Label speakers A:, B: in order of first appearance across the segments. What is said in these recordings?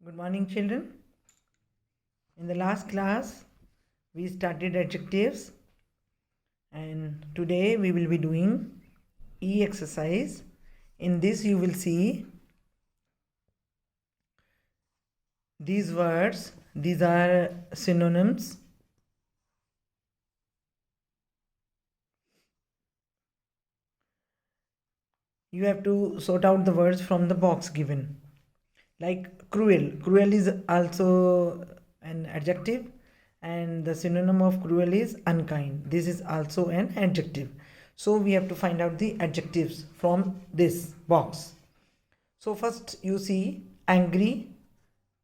A: Good morning, children. In the last class, we started adjectives, and today we will be doing E exercise. In this, you will see these words, these are synonyms. You have to sort out the words from the box given. Like cruel. Cruel is also an adjective, and the synonym of cruel is unkind. This is also an adjective. So we have to find out the adjectives from this box. So first you see angry.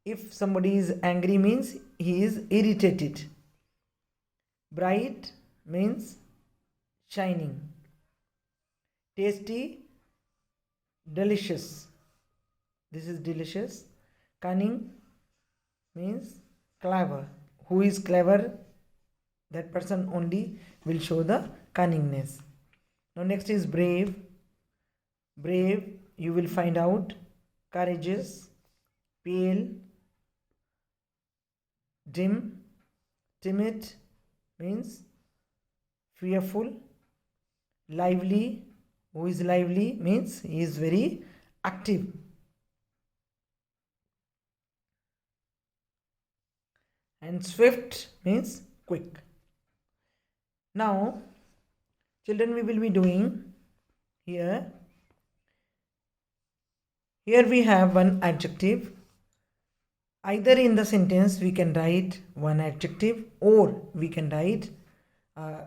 A: If somebody is angry means he is irritated. Bright means shining. Tasty, delicious. This is delicious. Cunning means clever. Who is clever? That person only will show the cunningness. Now next is brave. Brave, you will find out courageous, pale, dim, timid means fearful, lively. Who is lively means he is very active. And swift means quick. Now, children, we will be doing here we have one adjective. Either in the sentence we can write one adjective, or we can write a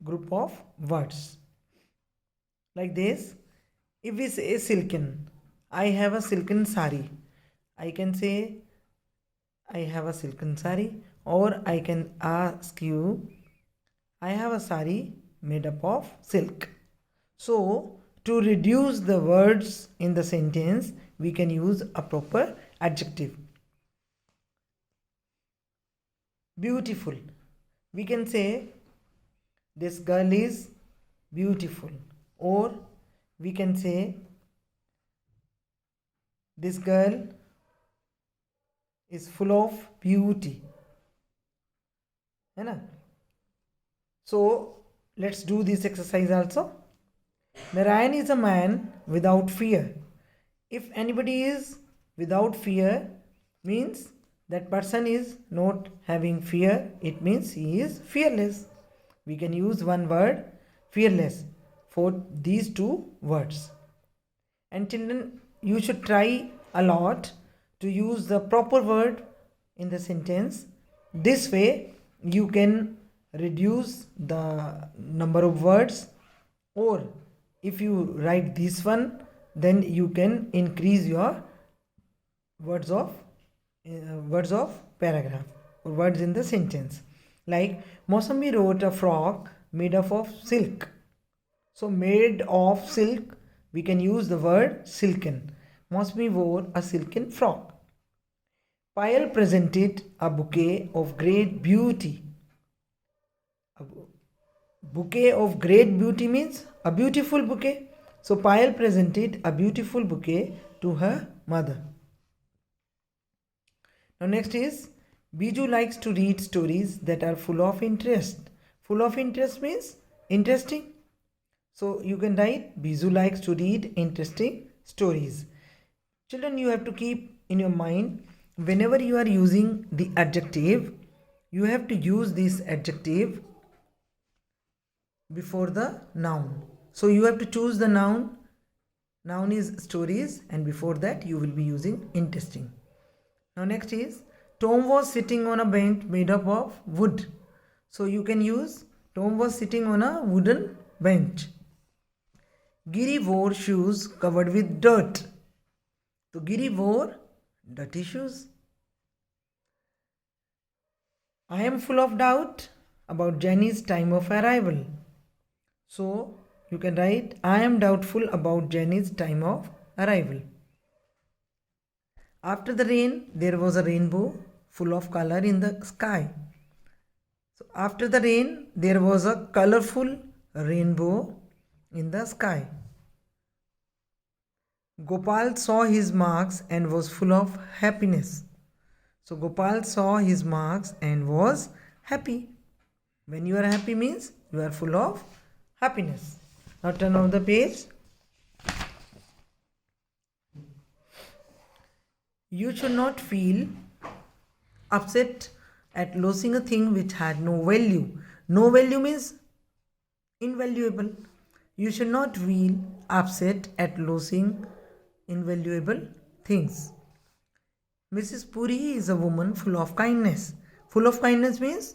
A: group of words like this. If we say silken, I have a silken sari, I can say I have a silken sari, or I can ask you, I have a sari made up of silk. So to reduce the words in the sentence, we can use a proper adjective. Beautiful, we can say this girl is beautiful, or we can say this girl is full of beauty. So let's do this exercise also. Narayan is a man without fear. If anybody is without fear, means that person is not having fear. It means he is fearless. We can use one word, fearless, for these two words. And children, you should try a lot to use the proper word in the sentence. This way you can reduce the number of words, or if you write this one, then you can increase your words of paragraph, or words in the sentence. Like Mosami wrote a frock made up of silk. So made of silk, we can use the word silken. Mosami wore a silken frock. Payal presented a bouquet of great beauty. A bouquet of great beauty means a beautiful bouquet. So Payal presented a beautiful bouquet to her mother. Now next is Biju likes to read stories that are full of interest. Full of interest means interesting. So you can write Biju likes to read interesting stories. Children, you have to keep in your mind, whenever you are using the adjective, you have to use this adjective before the noun. So you have to choose the noun. Noun is stories, and before that you will be using interesting. Now next is Tom was sitting on a bench made up of wood. So you can use Tom was sitting on a wooden bench. Giri wore shoes covered with dirt. So Giri wore dirty shoes. I am full of doubt about Jenny's time of arrival. So you can write I am doubtful about Jenny's time of arrival. After the rain, there was a rainbow full of color in the sky. So after the rain, there was a colorful rainbow in the sky. Gopal saw his marks and was full of happiness. So Gopal saw his marks and was happy. When you are happy means you are full of happiness. Now turn over the page. You should not feel upset at losing a thing which had no value. No value means invaluable. You should not feel upset at losing invaluable things. Mrs. Puri is a woman full of kindness. Full of kindness means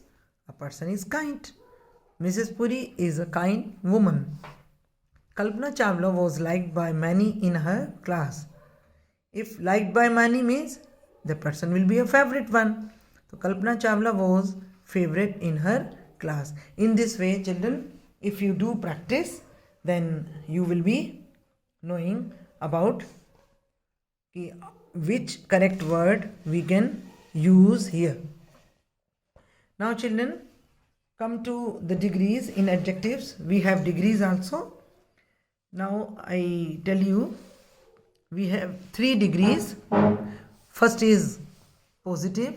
A: a person is kind. Mrs. Puri is a kind woman. Kalpana Chawla was liked by many in her class. If liked by many means the person will be a favorite one. So Kalpana Chawla was favorite in her class. In this way, children, if you do practice, then you will be knowing about which correct word we can use here. Now children, come to the degrees in adjectives. We have degrees also. Now I tell you, we have 3 degrees. First is positive.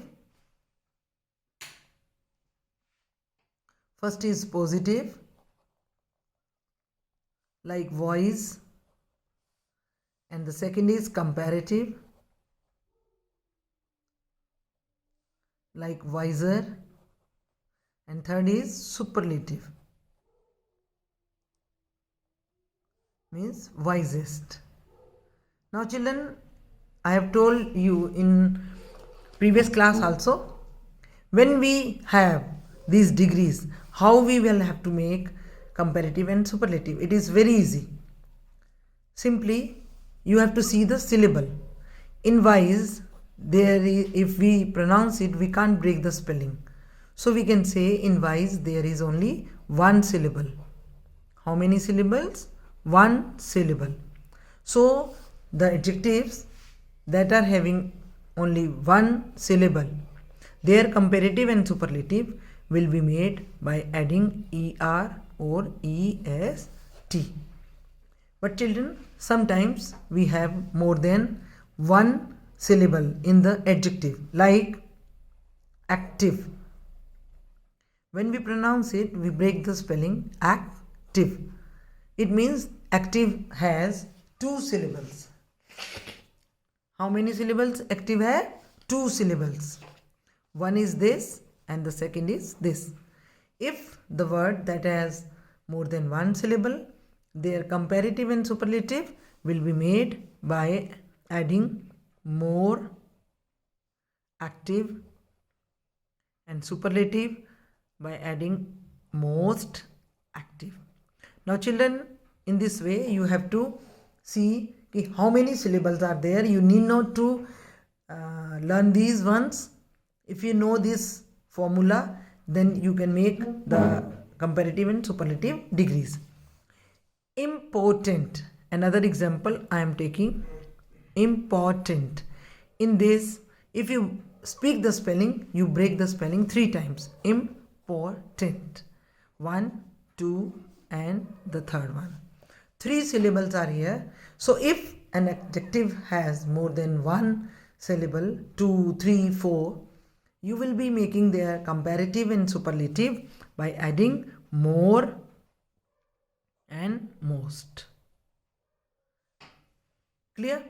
A: First is positive, like voice, and the second is comparative, like wiser, and third is superlative, means wisest. Now children, I have told you in previous class also, when we have these degrees, how we will have to make comparative and superlative. It is very easy. Simply, you have to see the syllable. In wise, there is, if we pronounce it, we can't break the spelling. So we can say in wise there is only one syllable. How many syllables? One syllable. So the adjectives that are having only one syllable, their comparative and superlative will be made by adding er or est. But children, sometimes we have more than one syllable in the adjective, like active. When we pronounce it, we break the spelling active. It means active has 2 syllables. How many syllables active has? 2 syllables. One is this and the second is this. If the word that has more than one syllable, their comparative and superlative will be made by adding more active, and superlative by adding most active. Now children, in this way you have to see how many syllables are there. You need not to learn these ones. If you know this formula, then you can make the comparative and superlative degrees. Important. Another example I am taking. Important. In this, if you speak the spelling, you break the spelling 3 times. Important. 1, 2 and the third one. 3 syllables are here. So if an adjective has more than one syllable, 2, 3, 4, you will be making their comparative and superlative by adding more and most. Clear?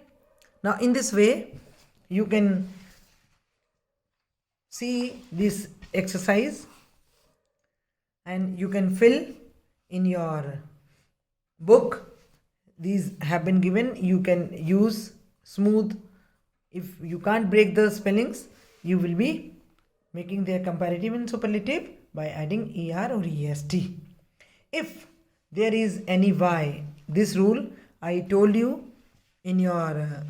A: Now in this way you can see this exercise and you can fill in your book. These have been given. You can use smooth. If you can't break the spellings, you will be making their comparative and superlative by adding er or est. If there is any y, this rule I told you in your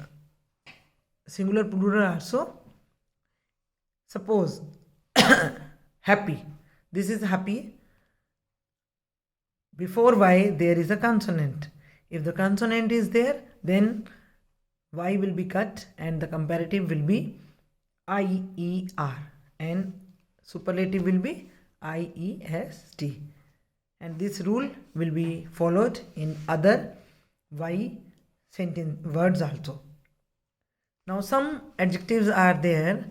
A: singular plural also. Suppose happy. This is happy. Before y there is a consonant. If the consonant is there, then y will be cut and the comparative will be IER and superlative will be IEST. And this rule will be followed in other y sentence words also. Now some adjectives are there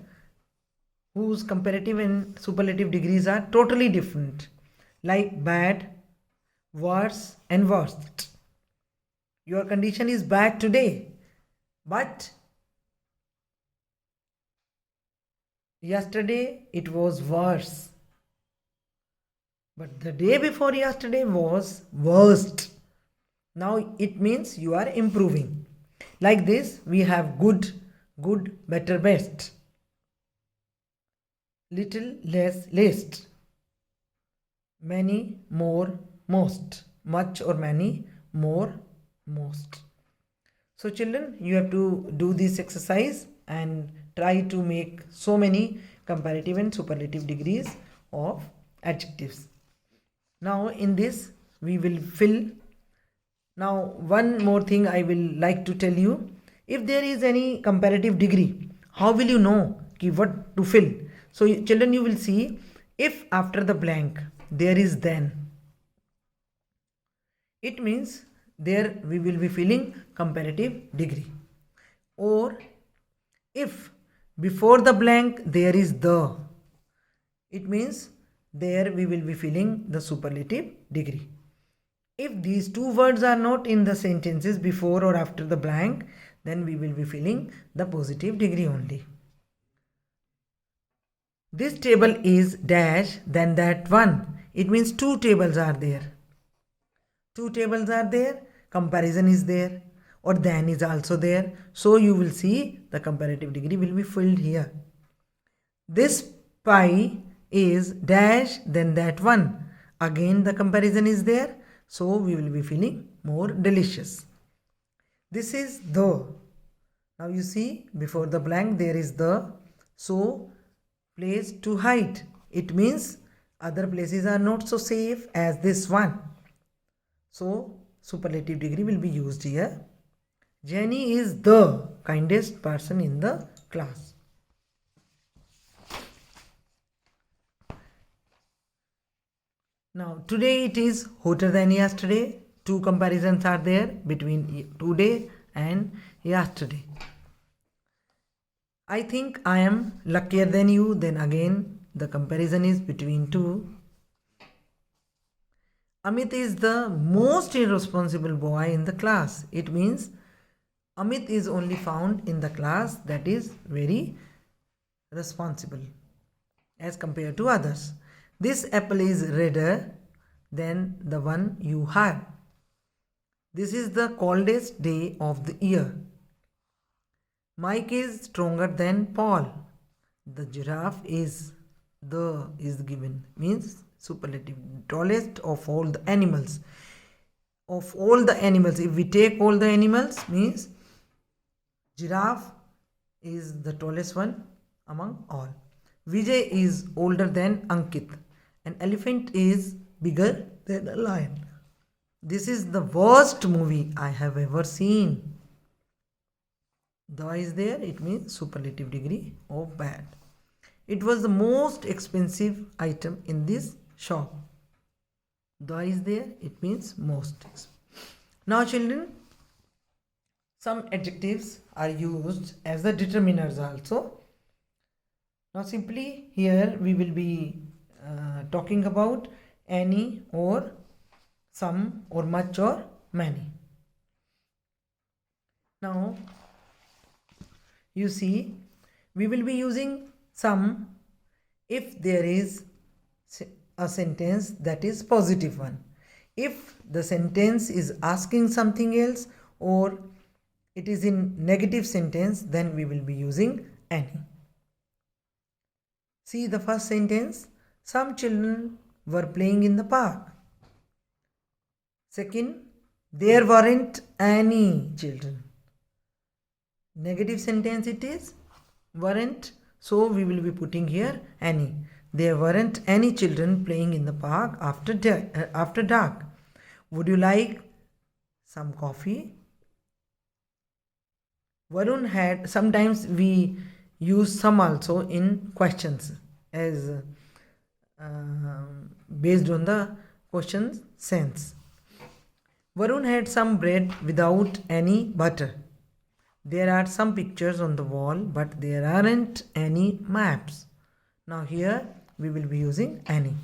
A: whose comparative and superlative degrees are totally different, like bad, worse, and worst. Your condition is bad today, but yesterday it was worse. But the day before yesterday was worst. Now it means you are improving. Like this, we have good, better, best. Little, less, least. Many, more, most. Much or many, more, most. So children, you have to do this exercise and try to make so many comparative and superlative degrees of adjectives. Now in this we will fill. Now one more thing I will like to tell you. If there is any comparative degree, how will you know what to fill? So children, you will see, if after the blank there is then, it means there we will be filling comparative degree. Or if before the blank there is the, it means there we will be filling the superlative degree. If these two words are not in the sentences before or after the blank, then we will be filling the positive degree only. This table is dash, then that one. It means two tables are there. Two tables are there, comparison is there, or then is also there. So you will see the comparative degree will be filled here. This pie is dash, then that one. Again the comparison is there. So we will be feeling more delicious. This is the. Now you see, before the blank there is the. So place to hide. It means other places are not so safe as this one. So superlative degree will be used here. Jenny is the kindest person in the class. Now today it is hotter than yesterday. Two comparisons are there between today and yesterday. I think I am luckier than you. Then again the comparison is between two. Amit is the most irresponsible boy in the class. It means Amit is only found in the class that is very responsible as compared to others. This apple is redder than the one you have. This is the coldest day of the year. Mike is stronger than Paul. The giraffe is given, means superlative, tallest of all the animals. Of all the animals, if we take all the animals, means giraffe is the tallest one among all. Vijay is older than Ankit. An elephant is bigger than a lion. This is the worst movie I have ever seen. The is there, it means superlative degree of bad. It was the most expensive item in this shop. The is there, it means most. Now children, some adjectives are used as the determiners also. Now simply here we will be talking about any or some or much or many. Now you see, we will be using some if there is a sentence that is positive one. If the sentence is asking something else or it is in negative sentence, then we will be using any. See the first sentence. Some children were playing in the park. Second, there weren't any children. Negative sentence it is, weren't. So we will be putting here any. There weren't any children playing in the park after dark. Would you like some coffee? Varun had, sometimes we use some also in questions as based on the question sense. Varun had some bread without any butter. There are some pictures on the wall, but there aren't any maps. Now here we will be using any.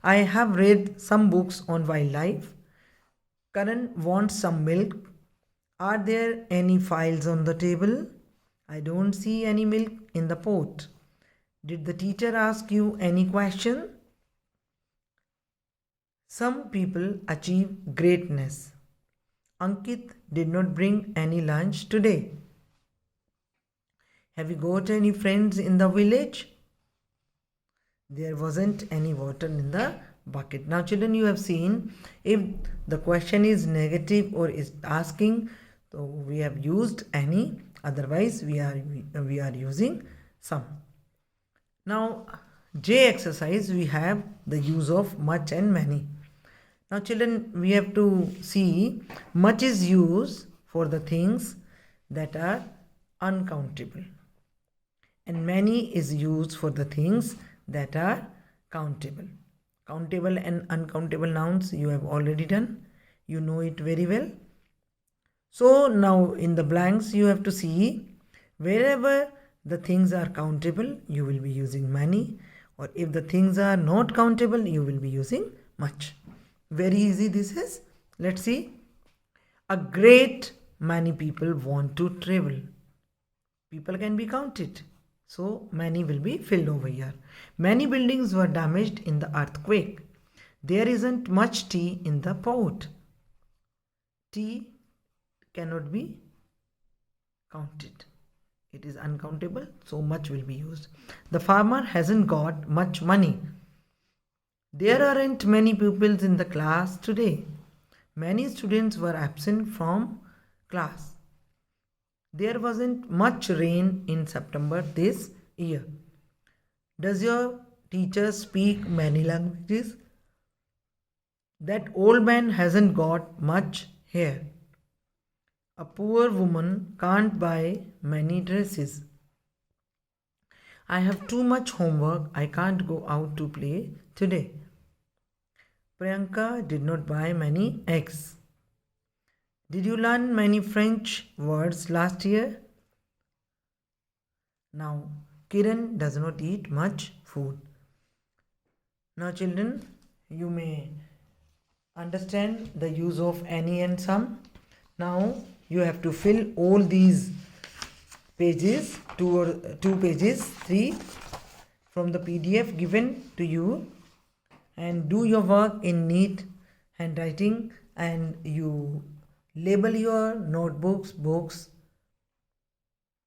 A: I have read some books on wildlife. Karan wants some milk. Are there any files on the table? I don't see any milk in the pot. Did the teacher ask you any question? Some people achieve greatness. Ankit did not bring any lunch today. Have you got any friends in the village? There wasn't any water in the bucket. Now children, you have seen if the question is negative or is asking, so we have used any, otherwise we are using some. Now J exercise, we have the use of much and many. Now children, we have to see much is used for the things that are uncountable and many is used for the things that are countable. Countable and uncountable nouns you have already done. You know it very well. So now in the blanks you have to see wherever the things are countable you will be using many, or if the things are not countable you will be using much. Very easy this is. Let's see. A great many people want to travel. People can be counted. So many will be filled over here. Many buildings were damaged in the earthquake. There isn't much tea in the pot. Tea cannot be counted. It is uncountable, so much will be used. The farmer hasn't got much money. There aren't many pupils in the class today. Many students were absent from class. There wasn't much rain in September this year. Does your teacher speak many languages? That old man hasn't got much hair. A poor woman can't buy many dresses. I have too much homework. I can't go out to play today. Priyanka did not buy many eggs. Did you learn many French words last year? Now, Kiran does not eat much food. Now, children, you may understand the use of any and some. Now, you have to fill all these pages, two pages, 3 from the PDF given to you, and do your work in neat handwriting, and you label your notebooks, books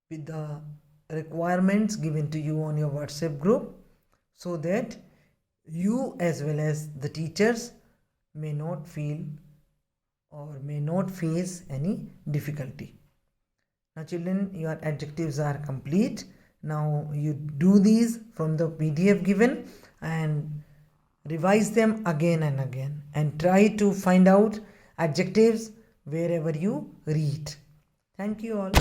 A: with the requirements given to you on your WhatsApp group, so that you as well as the teachers may not feel or may not face any difficulty. Now children, your adjectives are complete. Now you do these from the PDF given and revise them again and again, and try to find out adjectives wherever you read. Thank you all.